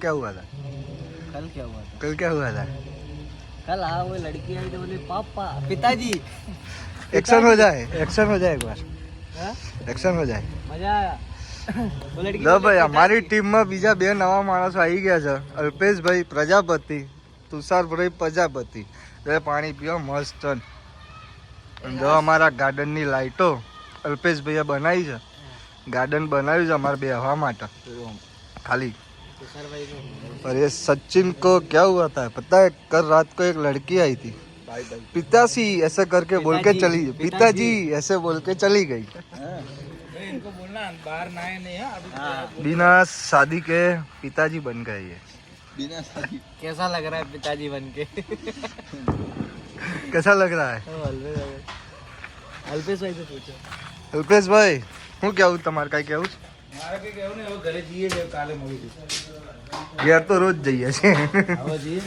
क्या हुआ था? कल क्या हुआ था? कल क्या हुआ था? कल हाँ वो लड़की आई तो बोली पापा पिताजी एक्शन हो जाए एक बार हाँ? एक्शन हो जाए. मजा आया वो लड़की લો बोली, ભાઈ અમારી "पिताजी." ટીમમાં બીજા બે નવા માણસો આવી ગયા છે. અલ્પેશભાઈ પ્રજાપતિ, તુષારભાઈ પ્રજાપતિ. એ પાણી પીઓ મસ્ત. અને જો અમારા ગાર્ડનની લાઈટો અલ્પેશભાઈએ બનાવી છે. ગાર્ડન બનાવ્યું છે અમારે બેહવા માટે खाली. तुषार भाई को और ये सचिन को क्या हुआ था पता है? कल रात को एक लड़की आई थी, पिताजी ऐसे करके बोल के चली, पिताजी ऐसे बोल के चली गई. इनको बोलना बाहर ना आए नहीं अभी बिना शादी के पिताजी बन गए ये. बिना शादी कैसा लग रहा है पिताजी बन के कैसा लग रहा है? अल्पेश भाई से पूछो अल्पेश भाई હું કેવું તમારે કઈ કેવું છે? મારે કઈ કેવું ને હવે ઘરે જઈએ છે કાલે મળી ઘેર તો રોજ જઈએ છીએ. હવે જઈએ